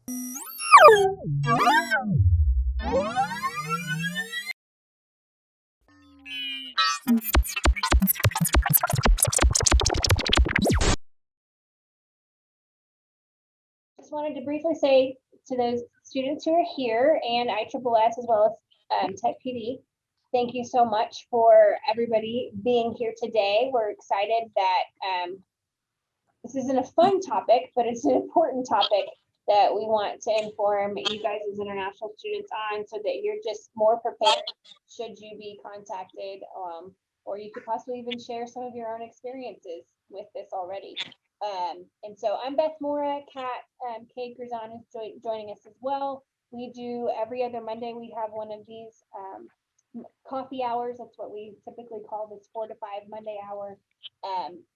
Just wanted to briefly say to those students who are here and ISSS as well as Tech PD, thank you so much for everybody being here today. We're excited that this isn't a fun topic, but it's an important topic that we want to inform you guys as international students on, so that you're just more prepared should you be contacted, or you could possibly even share some of your own experiences with this already. And so I'm Beth Mora. Kat Kay Grzan is joining us as well. We do every other Monday, we have one of these coffee hours. That's what we typically call this 4 to 5 Monday hour.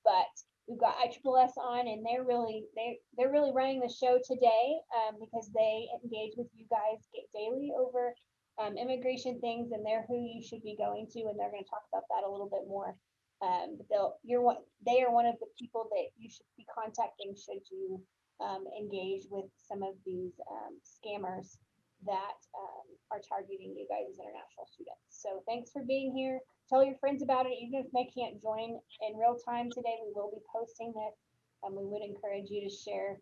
But we've got ISSS on, and they're really running the show today, because they engage with you guys daily over immigration things, and they're who you should be going to, and they're going to talk about that a little bit more. They are one of the people that you should be contacting should you engage with some of these scammers that are targeting you guys as international students. So thanks for being here. Tell your friends about it, even if they can't join in real time today. We will be posting this, and we would encourage you to share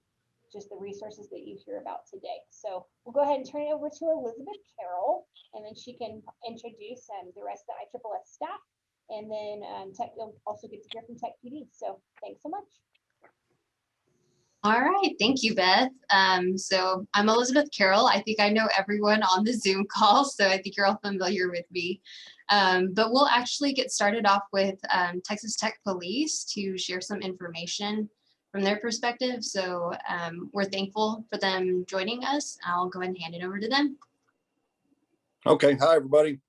just the resources that you hear about today. So we'll go ahead and turn it over to Elizabeth Carroll, and then she can introduce the rest of the ISSS staff, and then you'll also get to hear from Tech PD. So thanks so much. All right, thank you, Beth. So I'm Elizabeth Carroll. I think I know everyone on the Zoom call, so I think you're all familiar with me. But we'll actually get started off with Texas Tech Police to share some information from their perspective. So we're thankful for them joining us. I'll go ahead and hand it over to them. Okay, hi everybody.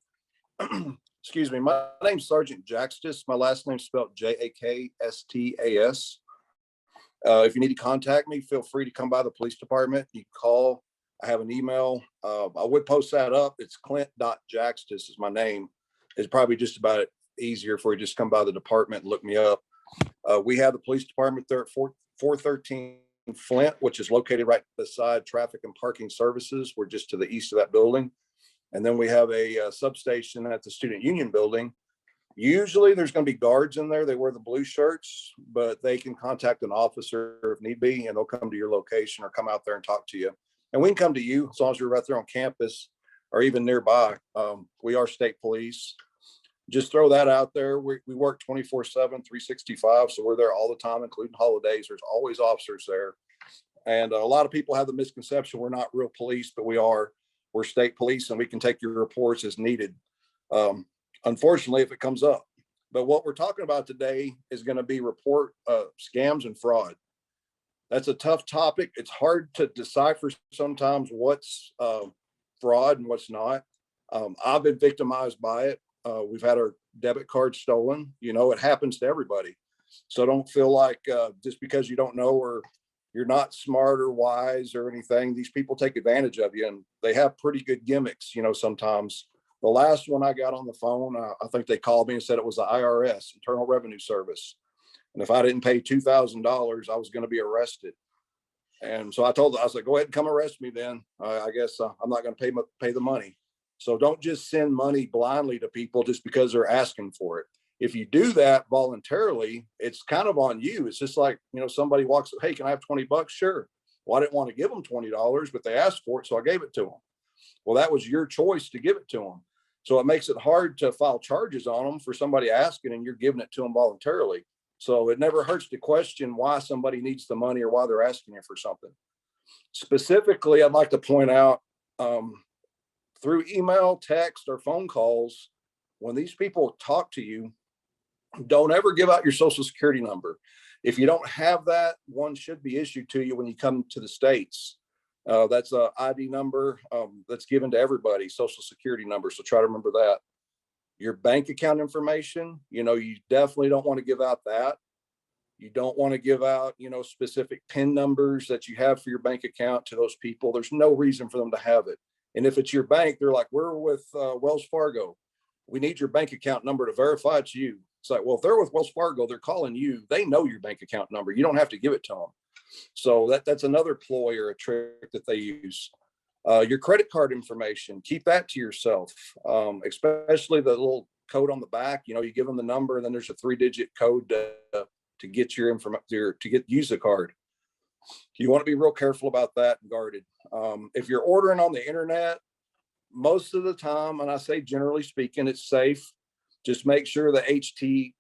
Excuse me, my name's Sergeant Jackstas. My last name's spelled Jakstas. If you need to contact me, feel free to come by the police department. You can call. I have an email. I would post that up. It's clint.jackstas is my name. It's probably just about easier for you to just come by the department and look me up. We have the police department there at 413 Flint, which is located right beside Traffic and Parking Services. We're just to the east of that building. And then we have a substation at the Student Union building. Usually there's going to be guards in there. They wear the blue shirts, but they can contact an officer if need be, and they'll come to your location or come out there and talk to you. And we can come to you as long as you're right there on campus or even nearby. We are state police. Just throw that out there. We work 24/7, 365. So we're there all the time, including holidays. There's always officers there. And a lot of people have the misconception we're not real police, but we are. We're state police, and we can take your reports as needed. Unfortunately, if it comes up. But what we're talking about today is going to be report scams and fraud. That's a tough topic. It's hard to decipher sometimes what's fraud and what's not. I've been victimized by it. We've had our debit card stolen. You know, it happens to everybody. So don't feel like just because you don't know or you're not smart or wise or anything, these people take advantage of you, and they have pretty good gimmicks, you know, sometimes. The last one I got on the phone, I think they called me and said it was the IRS, Internal Revenue Service. And if I didn't pay $2,000, I was going to be arrested. And so I told them, I was like, go ahead and come arrest me then. I guess I'm not going to pay the money. So don't just send money blindly to people just because they're asking for it. If you do that voluntarily, it's kind of on you. It's just like, you know, somebody walks up, hey, can I have $20? Sure. Well, I didn't want to give them $20, but they asked for it, so I gave it to them. Well, that was your choice to give it to them. So it makes it hard to file charges on them for somebody asking, and you're giving it to them voluntarily. So it never hurts to question why somebody needs the money or why they're asking you for something. Specifically, I'd like to point out through email, text, or phone calls, when these people talk to you, don't ever give out your social security number. If you don't have that, one should be issued to you when you come to the States. That's an ID number that's given to everybody, social security number. So try to remember that. Your bank account information, you know, you definitely don't want to give out that. You don't want to give out, you know, specific PIN numbers that you have for your bank account to those people. There's no reason for them to have it. And if it's your bank, they're like, we're with Wells Fargo. We need your bank account number to verify it's you. It's like, well, if they're with Wells Fargo, they're calling you. They know your bank account number. You don't have to give it to them. So that's another ploy or a trick that they use. Your credit card information, keep that to yourself, especially the little code on the back. You know, you give them the number and then there's a 3-digit code to get your information, use the card. You want to be real careful about that and guarded. If you're ordering on the internet, most of the time, and I say generally speaking, it's safe. Just make sure the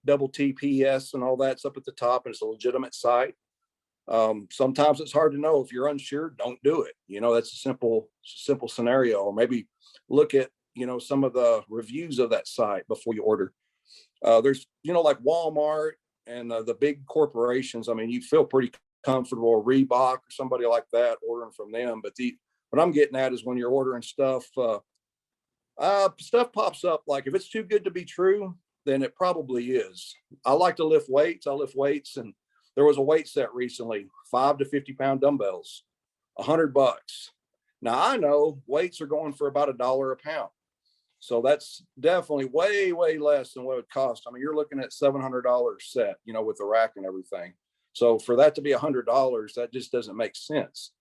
HTTPS and all that's up at the top and it's a legitimate site. Sometimes it's hard to know. If you're unsure, don't do it. You know, that's a simple scenario. Or maybe look at, you know, some of the reviews of that site before you order. There's, you know, like Walmart and the big corporations. I mean, you feel pretty comfortable, or Reebok or somebody like that, ordering from them. But what I'm getting at is when you're ordering stuff, stuff pops up. Like if it's too good to be true, then it probably is. I like to lift weights. I lift weights, and there was a weight set recently, 5 to 50 pound dumbbells, $100. Now I know weights are going for about $1 a pound. So that's definitely way, way less than what it would cost. I mean, you're looking at $700 set, you know, with the rack and everything. So for that to be $100, that just doesn't make sense.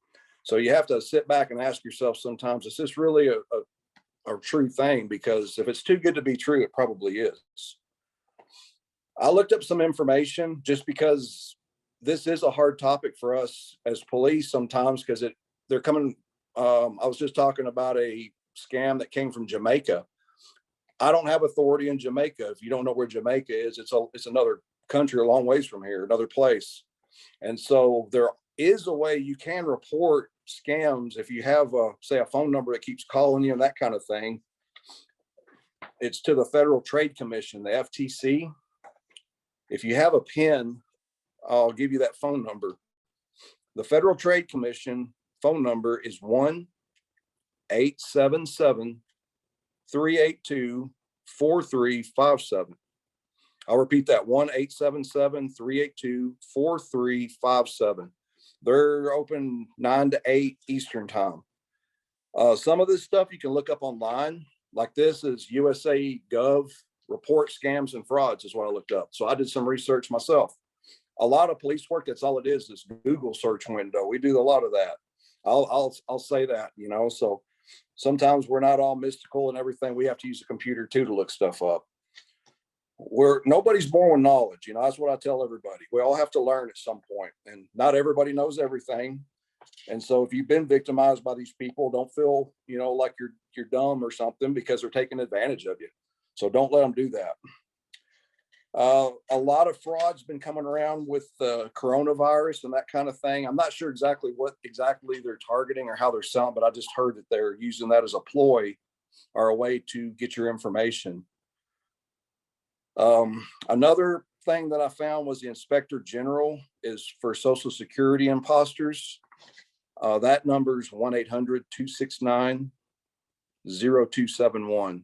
So you have to sit back and ask yourself sometimes, is this really a true thing? Because if it's too good to be true, it probably is. I looked up some information just because this is a hard topic for us as police sometimes, because they're coming. I was just talking about a scam that came from Jamaica. I don't have authority in Jamaica. If you don't know where Jamaica is, it's another country a long ways from here, another place. And so there is a way you can report scams if you have say a phone number that keeps calling you and that kind of thing. It's to the Federal Trade Commission, the FTC. If you have a PIN, I'll give you that phone number. The Federal Trade Commission phone number is 1-877-382-4357. I'll repeat that, 1-877-382-4357. They're open 9 to 8 Eastern time. Some of this stuff you can look up online. Like this is USA Gov report scams and frauds is what I looked up. So I did some research myself. A lot of police work, that's all it is Google search window. We do a lot of that. I'll say that, you know, so sometimes we're not all mystical and everything. We have to use a computer too to look stuff up. Nobody's born with knowledge, you know, that's what I tell everybody. We all have to learn at some point, and not everybody knows everything. And so if you've been victimized by these people, don't feel, you know, like you're dumb or something because they're taking advantage of you. So don't let them do that. A lot of fraud's been coming around with the coronavirus and that kind of thing. I'm not sure exactly what they're targeting or how they're selling, but I just heard that they're using that as a ploy or a way to get your information. Another thing that I found was the Inspector General is for Social Security imposters. That number is 1-800-269-0271.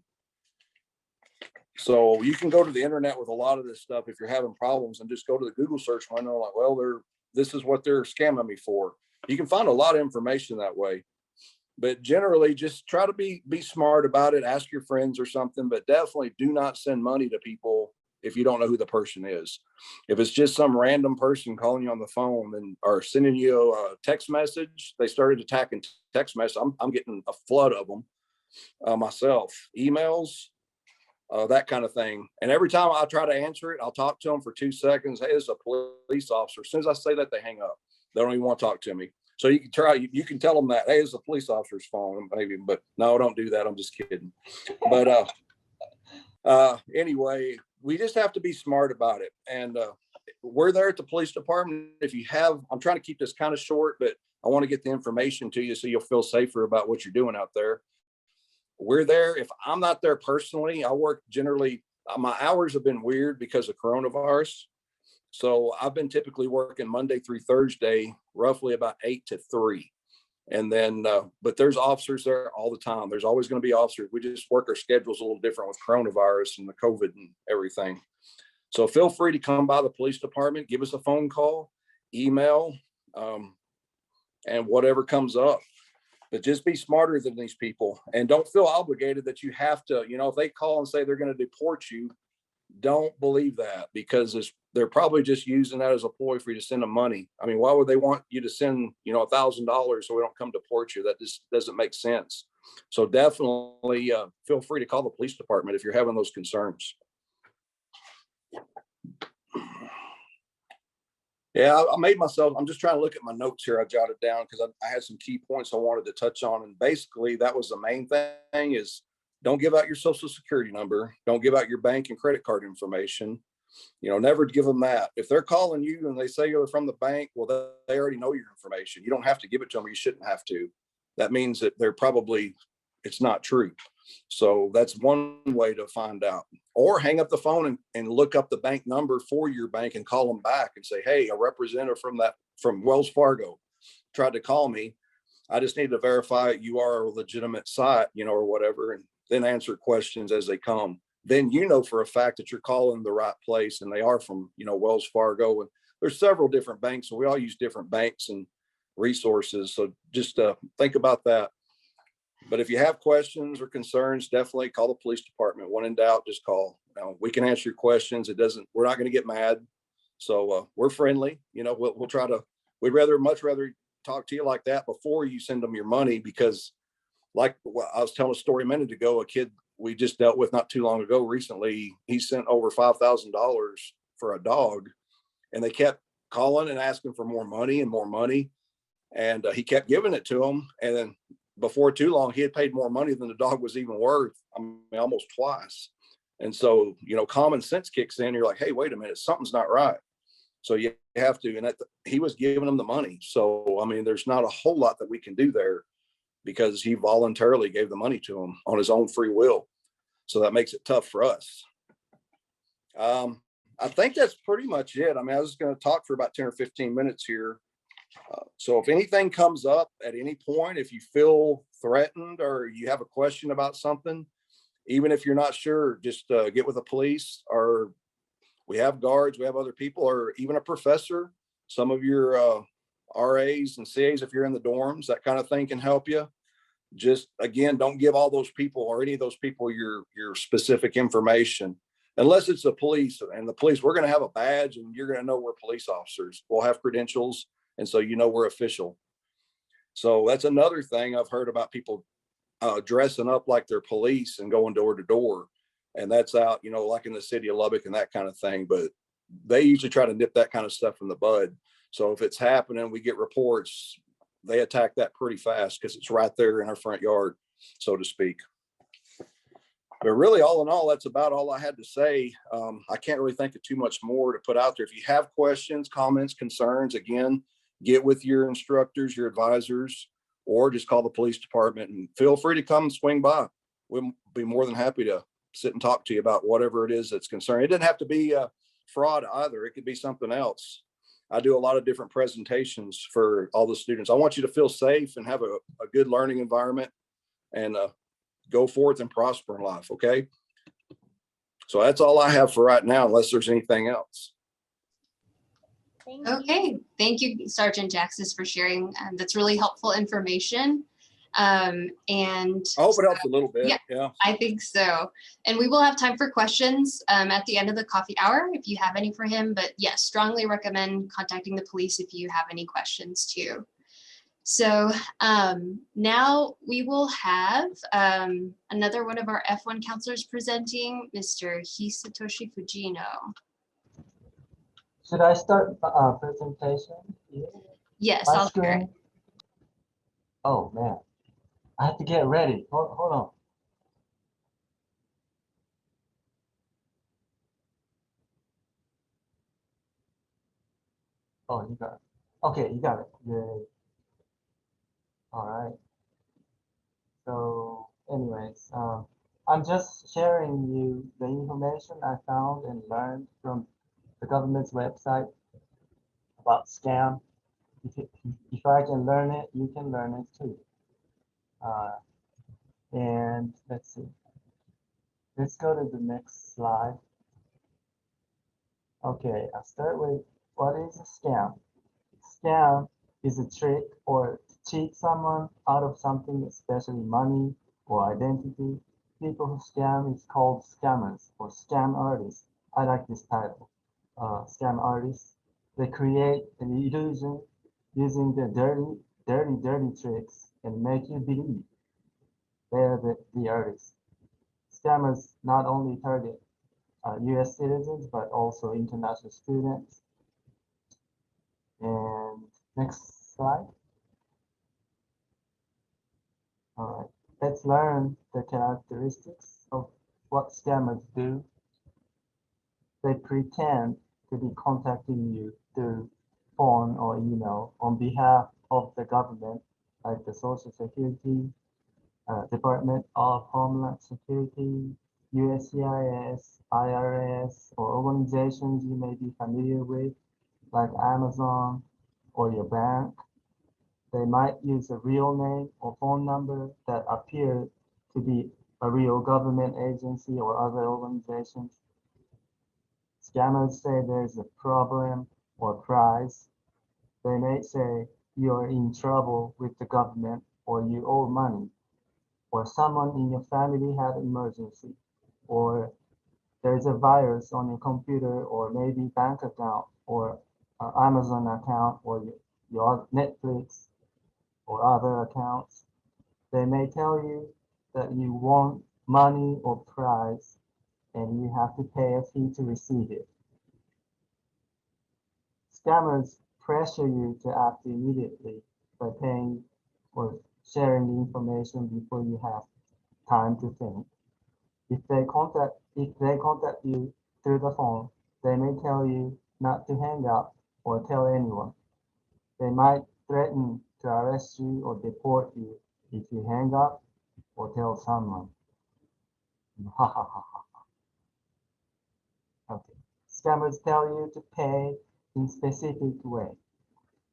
So you can go to the internet with a lot of this stuff if you're having problems and just go to the Google search window like, well, this is what they're scamming me for. You can find a lot of information that way. But generally, just try to be smart about it. Ask your friends or something, but definitely do not send money to people if you don't know who the person is. If it's just some random person calling you on the phone or sending you a text message, they started attacking text messages. I'm getting a flood of them myself. Emails, that kind of thing. And every time I try to answer it, I'll talk to them for 2 seconds. Hey, it's a police officer. As soon as I say that, they hang up. They don't even want to talk to me. So you can tell them that, hey, it's a police officer's phone, maybe, but no, don't do that. I'm just kidding. But anyway, we just have to be smart about it. And we're there at the police department. I'm trying to keep this kind of short, but I want to get the information to you so you'll feel safer about what you're doing out there. We're there. If I'm not there personally, I work generally, my hours have been weird because of coronavirus. So I've been typically working Monday through Thursday, roughly about 8 to 3. And then, but there's officers there all the time. There's always going to be officers. We just work our schedules a little different with coronavirus and the COVID and everything. So feel free to come by the police department, give us a phone call, email, and whatever comes up. But just be smarter than these people and don't feel obligated that you have to, you know, if they call and say they're going to deport you, don't believe that, because they're probably just using that as a ploy for you to send them money. I mean, why would they want you to send, $1,000 so we don't come deport you? That just doesn't make sense. So definitely feel free to call the police department if you're having those concerns. Yeah, I'm just trying to look at my notes here. I jotted down because I had some key points I wanted to touch on. And basically that was the main thing is don't give out your social security number. Don't give out your bank and credit card information. Never give them that. If they're calling you and they say you're from the bank, well, they already know your information. You don't have to give it to them. You shouldn't have to. That means that it's not true. So that's one way to find out. Or hang up the phone and look up the bank number for your bank and call them back and say, hey, a representative from Wells Fargo tried to call me. I just need to verify you are a legitimate site, or whatever, and then answer questions as they come. Then for a fact that you're calling the right place and they are from, Wells Fargo. And there's several different banks, so we all use different banks and resources. So just think about that. But if you have questions or concerns, definitely call the police department. When in doubt, just call. We can answer your questions. We're not going to get mad. So we're friendly. We'll try to, much rather talk to you like that before you send them your money, because I was telling a story a minute ago, a kid we just dealt with not too long ago recently, he sent over $5,000 for a dog, and they kept calling and asking for more money and more money. And he kept giving it to them. And then before too long, he had paid more money than the dog was even worth. I mean, almost twice. And so, common sense kicks in. You're like, hey, wait a minute, something's not right. So you have to, and he was giving them the money. So, I mean, there's not a whole lot that we can do there because he voluntarily gave the money to him on his own free will. So that makes it tough for us. I think that's pretty much it. I mean, I was going to talk for about 10 or 15 minutes here. So if anything comes up at any point, if you feel threatened or you have a question about something, even if you're not sure, just get with the police, or we have guards, we have other people, or even a professor. Some of your RAs and CAs, if you're in the dorms, that kind of thing can help you. Just, again, don't give all those people or any of those people your specific information, unless it's the police. And the police, we're going to have a badge and you're going to know we're police officers. We'll have credentials. And so, we're official. So that's another thing I've heard about, people dressing up like they're police and going door to door. And that's out, like in the city of Lubbock and that kind of thing. But they usually try to nip that kind of stuff from the bud. So if it's happening, we get reports, they attack that pretty fast because it's right there in our front yard, so to speak. But really, all in all, that's about all I had to say. I can't really think of too much more to put out there. If you have questions, comments, concerns, again, get with your instructors, your advisors, or just call the police department, and feel free to come and swing by. We'll be more than happy to sit and talk to you about whatever it is that's concerned. It doesn't have to be fraud either. It could be something else. I do a lot of different presentations for all the students. I want you to feel safe and have a good learning environment, and go forth and prosper in life. Okay. So that's all I have for right now, unless there's anything else. Okay. Thank you, Sergeant Jaxis, for sharing. That's really helpful information. And I hope it helps a little bit. Yeah, I think so. And we will have time for questions at the end of the coffee hour if you have any for him. But yes, strongly recommend contacting the police if you have any questions too. So now we will have another one of our F1 counselors presenting, Mr. Hisatoshi Fujino. Should I start presentation? Yes, My I'll share it. screen. Oh man, I have to get ready. Hold on. Oh, you got it. Okay, you got it. Yay. All right. So, anyways, I'm just sharing you the information I found and learned from the government's website about scam. If I can learn it, you can learn it too. And let's see. Let's go to the next slide. Okay, I'll start with what is a scam? Scam is a trick or to cheat someone out of something, especially money or identity. People who scam is called scammers or scam artists. I like this title, scam artists. They create an illusion using the dirty tricks and make you believe they're the artists. Scammers not only target US citizens, but also international students. And next slide. All right, let's learn the characteristics of what scammers do. They pretend to be contacting you through phone or email on behalf of the government, like the Social Security, Department of Homeland Security, USCIS, IRS, or organizations you may be familiar with, like Amazon or your bank. They might use a real name or phone number that appear to be a real government agency or other organizations. Scammers say there's a problem or prize. They may say you're in trouble with the government or you owe money, or someone in your family had an emergency, or there's a virus on your computer or maybe bank account or Amazon account or your Netflix or other accounts. They may tell you that you want money or prize and you have to pay a fee to receive it. Scammers pressure you to act immediately by paying or sharing the information before you have time to think. If they contact you through the phone, they may tell you not to hang up or tell anyone. They might threaten to arrest you or deport you if you hang up or tell someone. Ha ha ha ha. Okay. Scammers tell you to pay in specific way.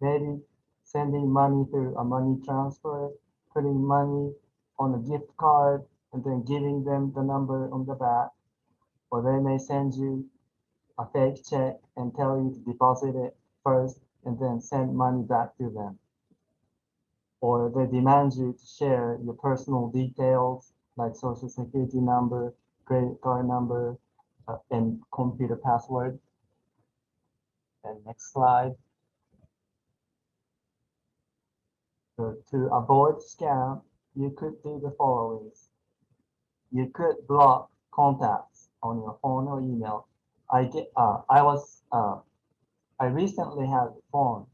Maybe sending money through a money transfer, putting money on a gift card, and then giving them the number on the back. Or they may send you a fake check and tell you to deposit it first and then send money back to them. Or they demand you to share your personal details like social security number, credit card number, and computer password. And next slide. So to avoid scam, you could do the following. You could block contacts on your phone or email. I recently had a phone.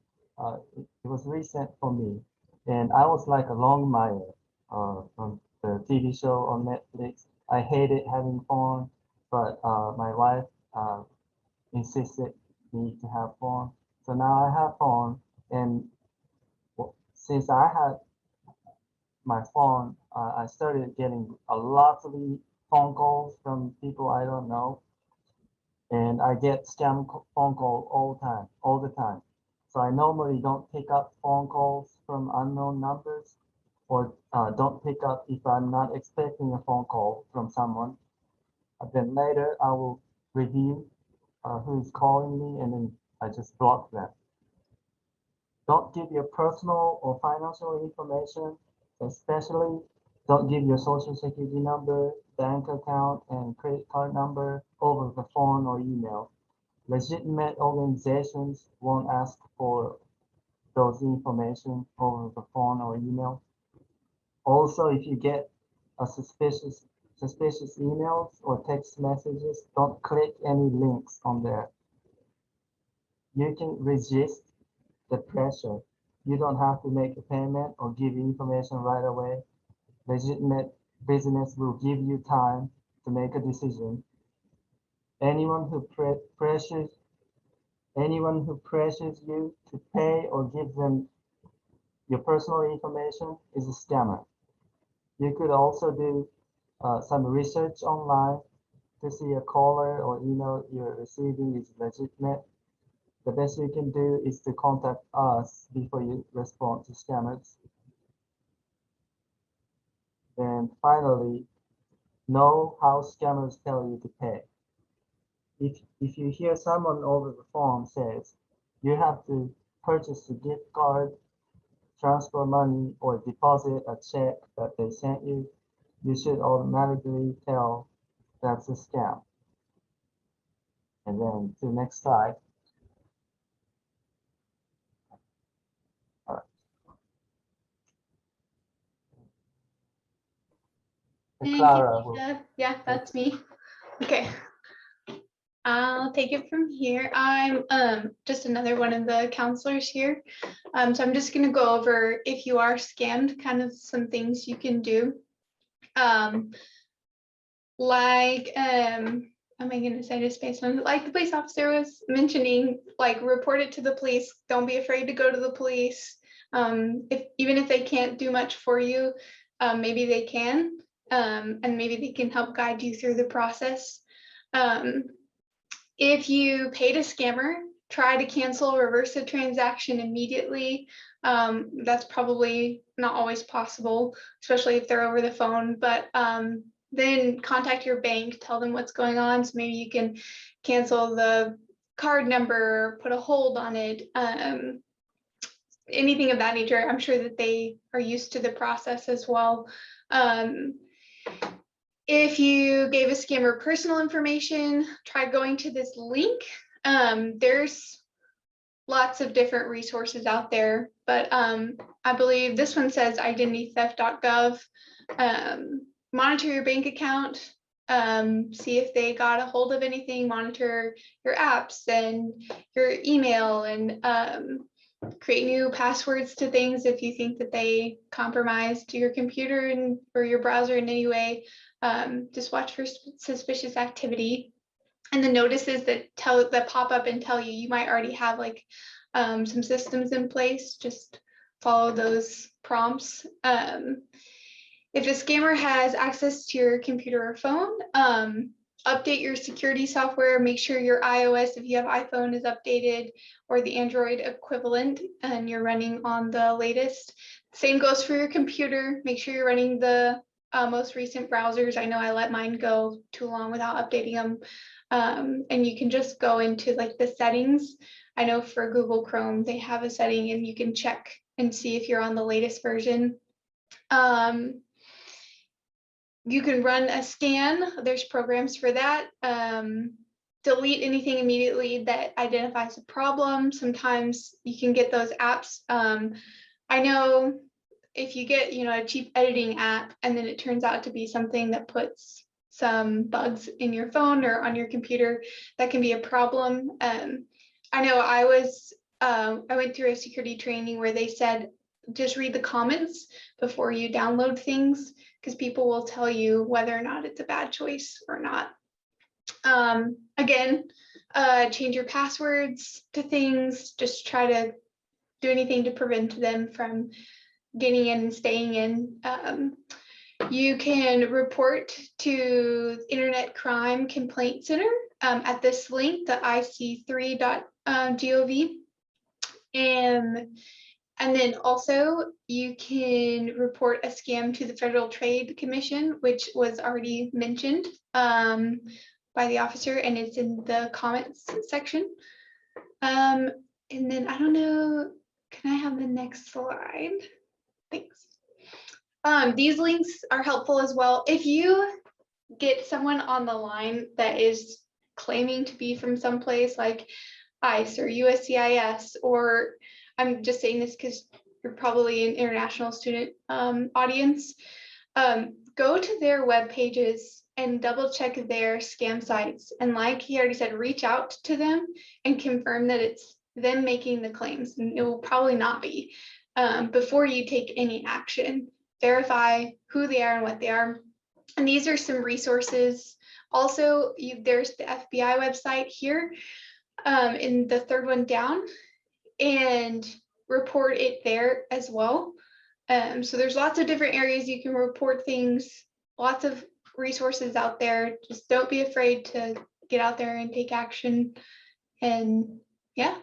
It was recent for me, and I was like a Longmire from the TV show on Netflix. I hated having phone, but my wife insisted me to have phone. So now I have phone, and since I had my phone, I started getting a lot of phone calls from people I don't know, and I get scam phone call all the time. So I normally don't pick up phone calls from unknown numbers, or don't pick up if I'm not expecting a phone call from someone. Then later I will review who's calling me, and then I just block them. Don't give your personal or financial information, especially don't give your social security number, bank account, and credit card number over the phone or email. Legitimate organizations won't ask for those information over the phone or email. Also, if you get a suspicious emails or text messages, don't click any links on there. You can resist the pressure. You don't have to make a payment or give information right away. Legitimate business will give you time to make a decision. Anyone who pressures you to pay or give them your personal information is a scammer. You could also do some research online to see a caller or email you're receiving is legitimate. The best you can do is to contact us before you respond to scammers. Then finally, know how scammers tell you to pay. If you hear someone over the phone says you have to purchase a gift card, transfer money, or deposit a check that they sent you, you should automatically tell that's a scam. And then to the next slide. All right. Thank you, Clara will. Lisa. Yeah, that's me. Okay. I'll take it from here. I'm just another one of the counselors here. So I'm just gonna go over, if you are scammed, kind of some things you can do. Am I gonna say this based on, like the police officer was mentioning, like report it to the police. Don't be afraid to go to the police. Even if they can't do much for you, maybe they can, and maybe they can help guide you through the process. If you paid a scammer, try to cancel or reverse the transaction immediately. That's probably not always possible, especially if they're over the phone, but then contact your bank, tell them what's going on. So maybe you can cancel the card number, put a hold on it, anything of that nature. I'm sure that they are used to the process as well. If you gave a scammer personal information, try going to this link. There's lots of different resources out there, but I believe this one says identitytheft.gov. Monitor your bank account, see if they got a hold of anything, monitor your apps and your email, and create new passwords to things if you think that they compromised your computer or your browser in any way. Just watch for suspicious activity. And the notices that pop up and tell you, you might already have like some systems in place. Just follow those prompts. If a scammer has access to your computer or phone, update your security software. Make sure your iOS, if you have iPhone, is updated, or the Android equivalent, and you're running on the latest. Same goes for your computer. Make sure you're running the most recent browsers. I know I let mine go too long without updating them. And you can just go into like the settings. I know for Google Chrome, they have a setting and you can check and see if you're on the latest version. You can run a scan. There's programs for that. Delete anything immediately that identifies a problem. Sometimes you can get those apps. I know if you get, a cheap editing app and then it turns out to be something that puts some bugs in your phone or on your computer, that can be a problem. I know I went through a security training where they said, just read the comments before you download things, because people will tell you whether or not it's a bad choice or not. Again, change your passwords to things. Just try to do anything to prevent them from getting in and staying in. You can report to Internet Crime Complaint Center at this link, the ic3.gov. And then also you can report a scam to the Federal Trade Commission, which was already mentioned by the officer, and it's in the comments section. And then I don't know, can I have the next slide? Thanks. These links are helpful as well. If you get someone on the line that is claiming to be from someplace like ICE or USCIS, or I'm just saying this because you're probably an international student audience, go to their web pages and double check their scam sites. And like he already said, reach out to them and confirm that it's them making the claims. And it will probably not be. Before you take any action, verify who they are and what they are. And these are some resources. Also, there's the FBI website here in the third one down, and report it there as well. So there's lots of different areas you can report things, lots of resources out there. Just don't be afraid to get out there and take action. And yeah.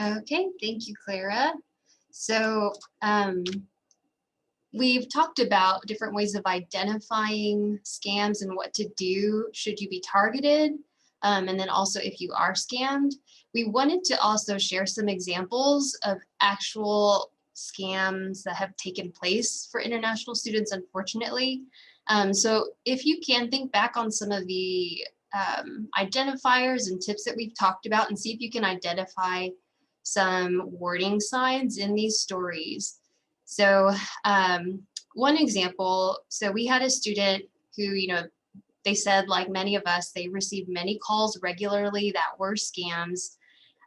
Okay, thank you, Clara. So we've talked about different ways of identifying scams and what to do should you be targeted. And then also if you are scammed. We wanted to also share some examples of actual scams that have taken place for international students, unfortunately. So if you can think back on some of the identifiers and tips that we've talked about and see if you can identify some warning signs in these stories. So one example, so we had a student who, they said, like many of us, they received many calls regularly that were scams,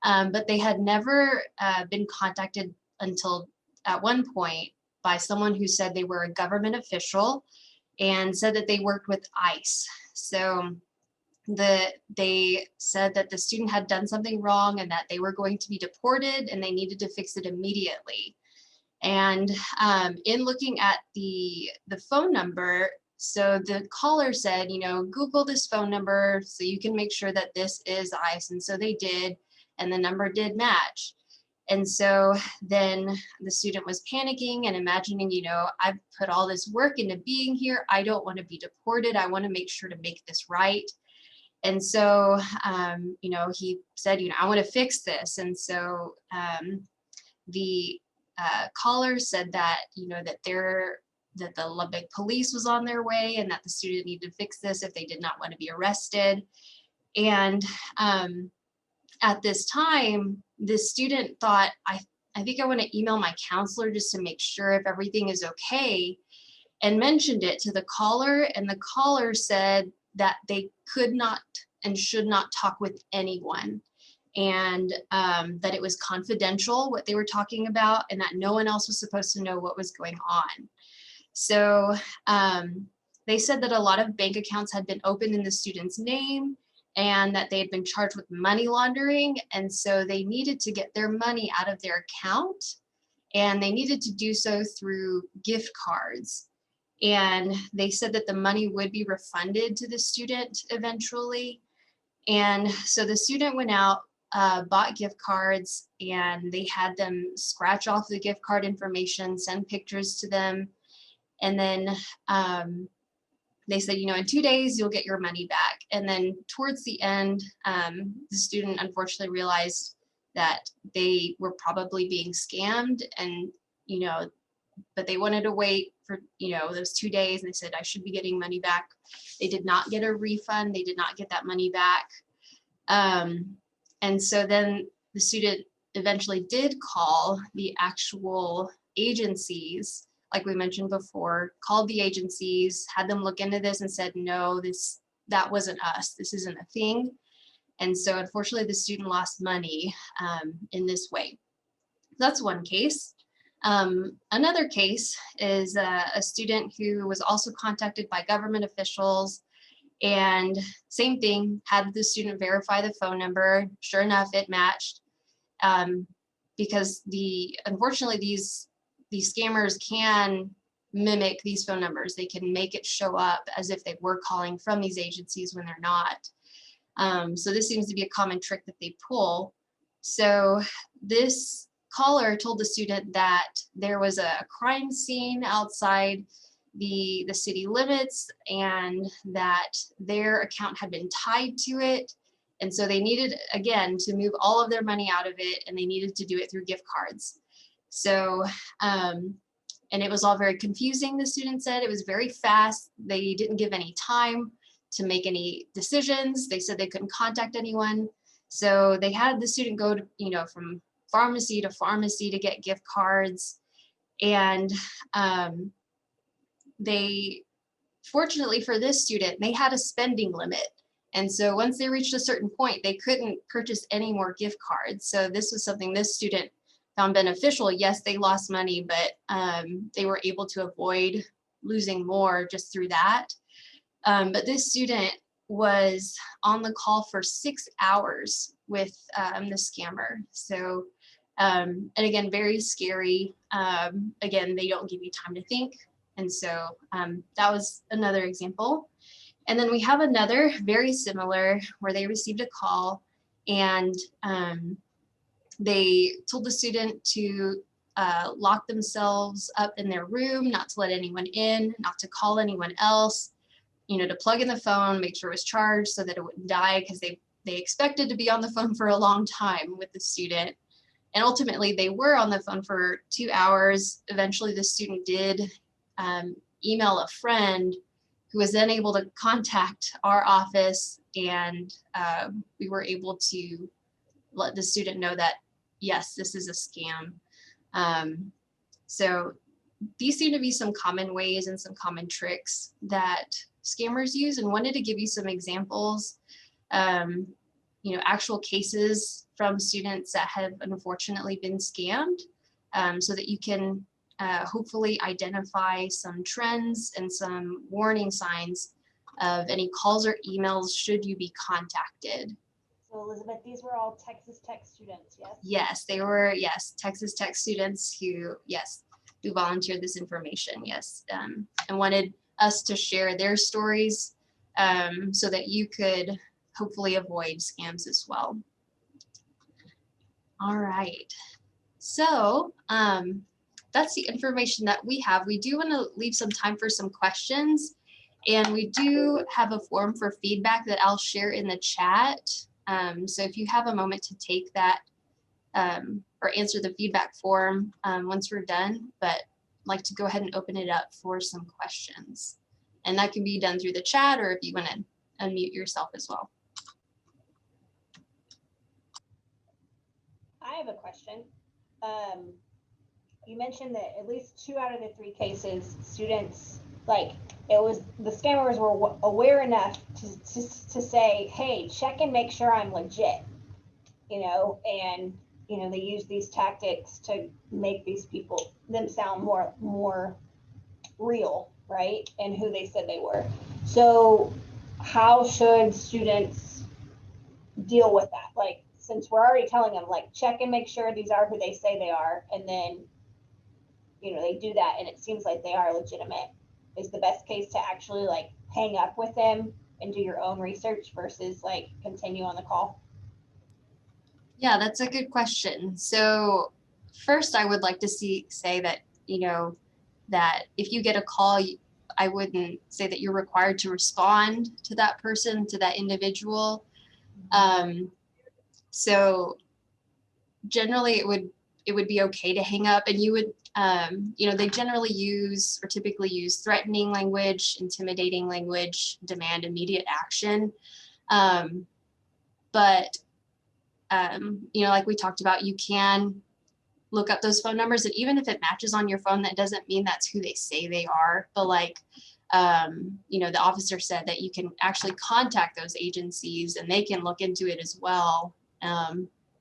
but they had never been contacted until at one point by someone who said they were a government official and said that they worked with ICE. So they said that the student had done something wrong and that they were going to be deported and they needed to fix it immediately. And in looking at the phone number, so the caller said, Google this phone number so you can make sure that this is ICE. And so they did, and the number did match. And so then the student was panicking and imagining, I've put all this work into being here. I don't want to be deported. I want to make sure to make this right. And so, he said, I want to fix this. And so the caller said that, that the Lubbock police was on their way and that the student needed to fix this if they did not want to be arrested. And at this time, the student thought, I think I want to email my counselor just to make sure if everything is okay, and mentioned it to the caller. And the caller said that they could not and should not talk with anyone, and that it was confidential what they were talking about, and that no one else was supposed to know what was going on. So they said that a lot of bank accounts had been opened in the student's name and that they had been charged with money laundering. And so they needed to get their money out of their account, and they needed to do so through gift cards. And they said that the money would be refunded to the student eventually. And so the student went out, bought gift cards, and they had them scratch off the gift card information, send pictures to them. And then they said, in 2 days, you'll get your money back. And then towards the end, the student unfortunately realized that they were probably being scammed, and, but they wanted to wait for, those 2 days. And they said, I should be getting money back. They did not get a refund. They did not get that money back. And so then the student eventually did call the actual agencies, like we mentioned before, called the agencies, had them look into this and said, no, that wasn't us. This isn't a thing. And so unfortunately, the student lost money in this way. That's one case. Another case is a student who was also contacted by government officials, and same thing, had the student verify the phone number. Sure enough, it matched, because unfortunately these scammers can mimic these phone numbers. They can make it show up as if they were calling from these agencies when they're not. So this seems to be a common trick that they pull. So this caller told the student that there was a crime scene outside the city limits, and that their account had been tied to it. And so they needed, again, to move all of their money out of it, and they needed to do it through gift cards. So, and it was all very confusing, the student said. It was very fast. They didn't give any time to make any decisions. They said they couldn't contact anyone. So they had the student go to, from pharmacy to pharmacy to get gift cards. And fortunately for this student, they had a spending limit. And so once they reached a certain point, they couldn't purchase any more gift cards. So this was something this student found beneficial. Yes, they lost money, but they were able to avoid losing more just through that. But this student was on the call for 6 hours with the scammer. So, and again, very scary. Again, they don't give you time to think. And so that was another example. And then we have another very similar where they received a call, and they told the student to lock themselves up in their room, not to let anyone in, not to call anyone else, to plug in the phone, make sure it was charged so that it wouldn't die, because they expected to be on the phone for a long time with the student. And ultimately they were on the phone for 2 hours. Eventually the student did email a friend who was then able to contact our office, and we were able to let the student know that, yes, this is a scam. So these seem to be some common ways and some common tricks that scammers use, and wanted to give you some examples, actual cases from students that have unfortunately been scammed, so that you can hopefully identify some trends and some warning signs of any calls or emails should you be contacted. So Elizabeth, these were all Texas Tech students, yes? Yes, they were, yes, Texas Tech students who volunteered this information, yes, and wanted us to share their stories, so that you could hopefully avoid scams as well. All right, so that's the information that we have. We do want to leave some time for some questions, and we do have a form for feedback that I'll share in the chat. So if you have a moment to take that, or answer the feedback form once we're done, but I'd like to go ahead and open it up for some questions. And that can be done through the chat, or if you want to unmute yourself as well. I have a question. You mentioned that at least 2 out of the 3 cases, students, the scammers were aware enough to say, hey, check and make sure I'm legit, and, they use these tactics to make them sound more real, right? And who they said they were. So how should students deal with that? Since we're already telling them, check and make sure these are who they say they are, and then they do that and it seems like they are legitimate, is the best case to actually hang up with them and do your own research versus continue on the call? Yeah, that's a good question. So first, I would like to say that, that if you get a call, I wouldn't say that you're required to respond to that person, to that individual. So generally it would be okay to hang up, and you would, they generally use or typically use threatening language, intimidating language, demand immediate action. But like we talked about, you can look up those phone numbers, and even if it matches on your phone, that doesn't mean that's who they say they are. But the officer said that you can actually contact those agencies and they can look into it as well.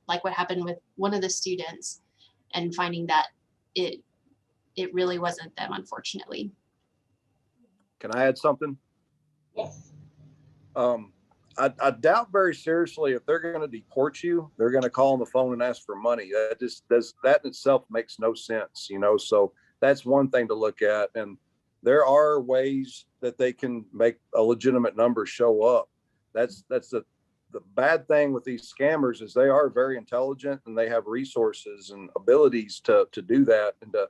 Like what happened with one of the students, and finding that it really wasn't them, unfortunately. Can I add something? Yes. I doubt very seriously if they're going to deport you, they're going to call on the phone and ask for money. That in itself makes no sense, so that's one thing to look at. And there are ways that they can make a legitimate number show up. That's the bad thing with these scammers, is they are very intelligent and they have resources and abilities to do that, and to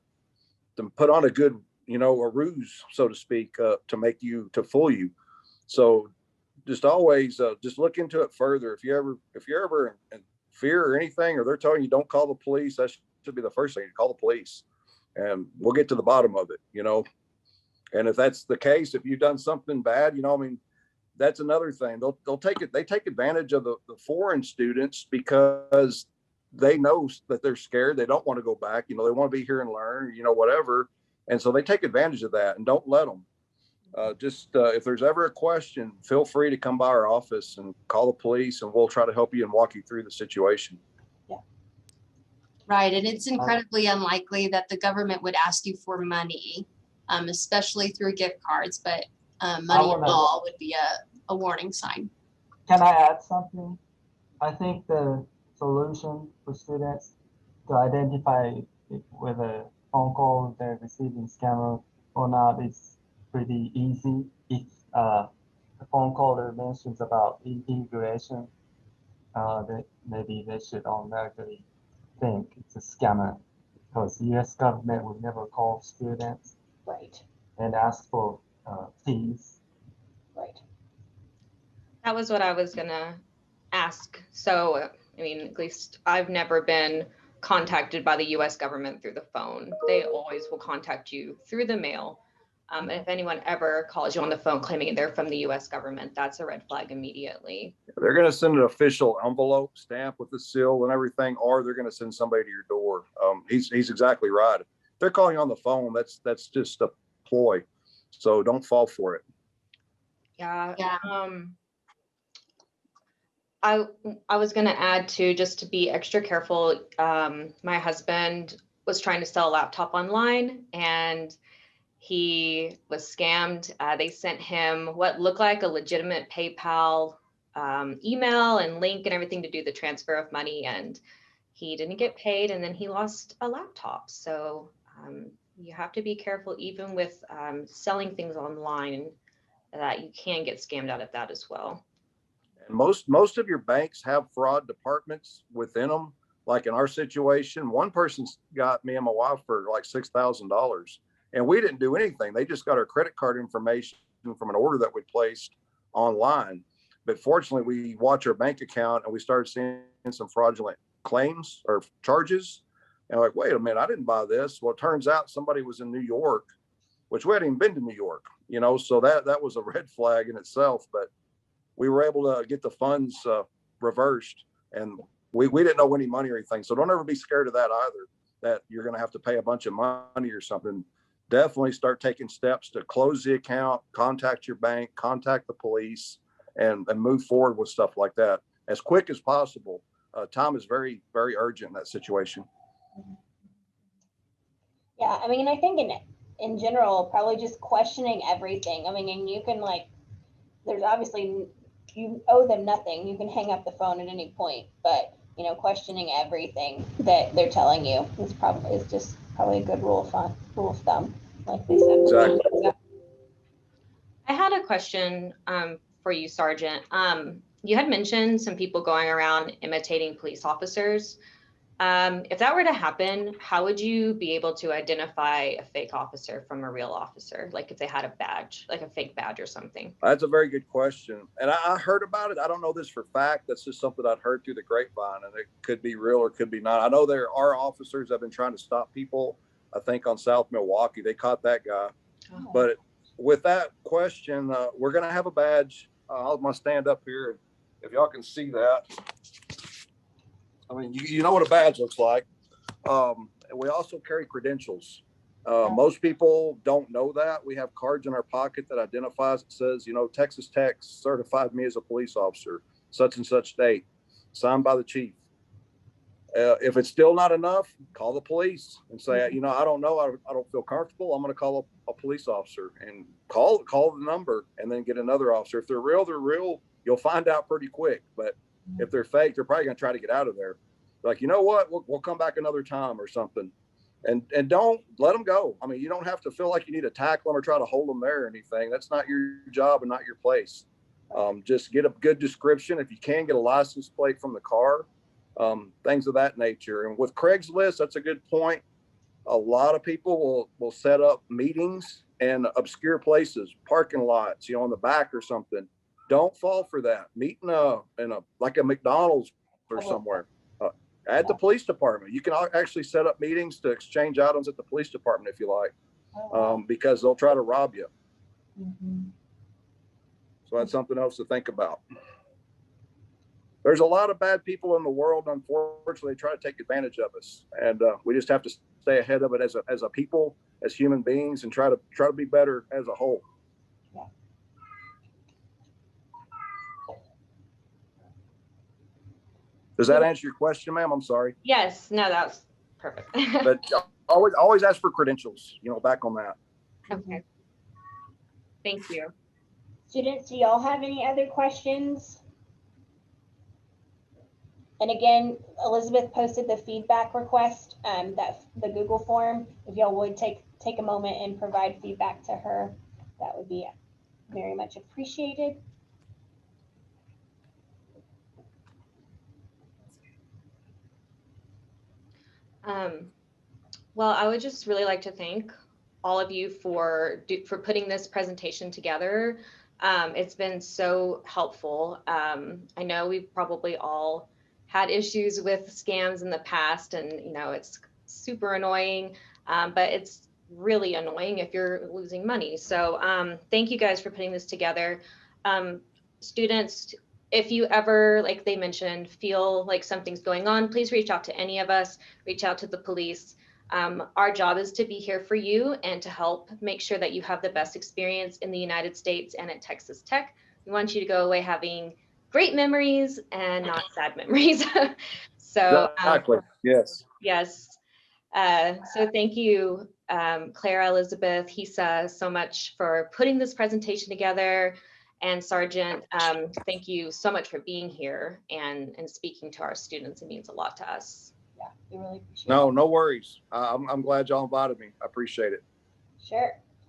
put on a good, a ruse, so to speak, to fool you. So just always just look into it further. If you're ever in fear or anything, or they're telling you don't call the police, that should be the first thing. You call the police and we'll get to the bottom of it, And if that's the case, if you've done something bad, that's another thing. They take advantage of the foreign students because they know that they're scared. They don't want to go back. They want to be here and learn, whatever. And so they take advantage of that, and don't let them. If there's ever a question, feel free to come by our office and call the police, and we'll try to help you and walk you through the situation. Yeah. Right. And it's incredibly unlikely that the government would ask you for money, especially through gift cards, but money at all would be a warning sign. Can I add something? I think the solution for students to identify whether phone call they're receiving scammer or not is pretty easy. If the phone caller mentions about immigration, maybe they should automatically think it's a scammer, because the U.S. government would never call students Right. and ask for fees. Right. That was what I was gonna ask. So, I mean, at least I've never been contacted by the US government through the phone. They always will contact you through the mail. And if anyone ever calls you on the phone claiming they're from the US government, that's a red flag immediately. They're going to send an official envelope stamp with the seal and everything, or they're going to send somebody to your door. He's exactly right. If they're calling you on the phone, that's just a ploy. So don't fall for it. Yeah. Yeah. I was going to add too, just to be extra careful. My husband was trying to sell a laptop online and he was scammed. They sent him what looked like a legitimate PayPal email and link and everything to do the transfer of money, and he didn't get paid, and then he lost a laptop. So you have to be careful even with selling things online, that you can get scammed out of that as well. And most of your banks have fraud departments within them. Like in our situation, one person's got me and my wife for like $6,000, and we didn't do anything. They just got our credit card information from an order that we placed online. But fortunately, we watch our bank account and we started seeing some fraudulent claims or charges. And like, wait a minute, I didn't buy this. Well, it turns out somebody was in New York, which we hadn't even been to New York, so that was a red flag in itself. But we were able to get the funds reversed, and we didn't know any money or anything. So don't ever be scared of that either, that you're going to have to pay a bunch of money or something. Definitely start taking steps to close the account, contact your bank, contact the police, and move forward with stuff like that as quick as possible. Time is very, very urgent in that situation. Yeah, I mean, I think in general, probably just questioning everything. I mean, and you can there's obviously, you owe them nothing. You can hang up the phone at any point, but questioning everything that they're telling you is probably a good rule of thumb, like they said. Exactly. I had a question for you, Sergeant. You had mentioned some people going around imitating police officers. If that were to happen, how would you be able to identify a fake officer from a real officer? Like if they had a badge, like a fake badge or something? That's a very good question. And I heard about it. I don't know this for fact. That's just something I'd heard through the grapevine, and it could be real or could be not. I know there are officers that have been trying to stop people. I think on South Milwaukee, they caught that guy. Oh. But with that question, we're going to have a badge. I'm going to stand up here. If y'all can see that. I mean, you know what a badge looks like. We also carry credentials. Most people don't know that. We have cards in our pocket that identifies, it says, Texas Tech certified me as a police officer, such and such date, signed by the chief. If it's still not enough, call the police and say, I don't know. I don't feel comfortable. I'm going to call a police officer, and call the number, and then get another officer. If they're real, they're real. You'll find out pretty quick. But if they're fake, they're probably going to try to get out of there. Like, you know what? We'll come back another time or something. And don't let them go. I mean, you don't have to feel like you need to tackle them or try to hold them there or anything. That's not your job and not your place. Just get a good description. If you can, get a license plate from the car, things of that nature. And with Craigslist, that's a good point. A lot of people will set up meetings in obscure places, parking lots, on the back or something. Don't fall for that. Meet in like a McDonald's or somewhere. At the police department, you can actually set up meetings to exchange items at the police department if you like, because they'll try to rob you. So that's something else to think about. There's a lot of bad people in the world. Unfortunately, they try to take advantage of us, and we just have to stay ahead of it as a people, as human beings, and try to be better as a whole. Does that answer your question, ma'am? I'm sorry. Yes, no, that was perfect. But always ask for credentials, back on that. Okay. Thank you. Students, do y'all have any other questions? And again, Elizabeth posted the feedback request, that the Google form. If y'all would take a moment and provide feedback to her, that would be very much appreciated. Well, I would just really like to thank all of you for putting this presentation together. It's been so helpful. I know we've probably all had issues with scams in the past, and it's super annoying, but it's really annoying if you're losing money. So thank you guys for putting this together. Students, if you ever, like they mentioned, feel like something's going on, please reach out to any of us, reach out to the police. Our job is to be here for you and to help make sure that you have the best experience in the United States and at Texas Tech. We want you to go away having great memories and not sad memories. So Exactly. Yes. yes. So thank you, Clara, Elizabeth, Hisa, so much for putting this presentation together. And Sergeant, thank you so much for being here and speaking to our students. It means a lot to us. Yeah, we really appreciate it. No worries. I'm glad y'all invited me. I appreciate it. Sure.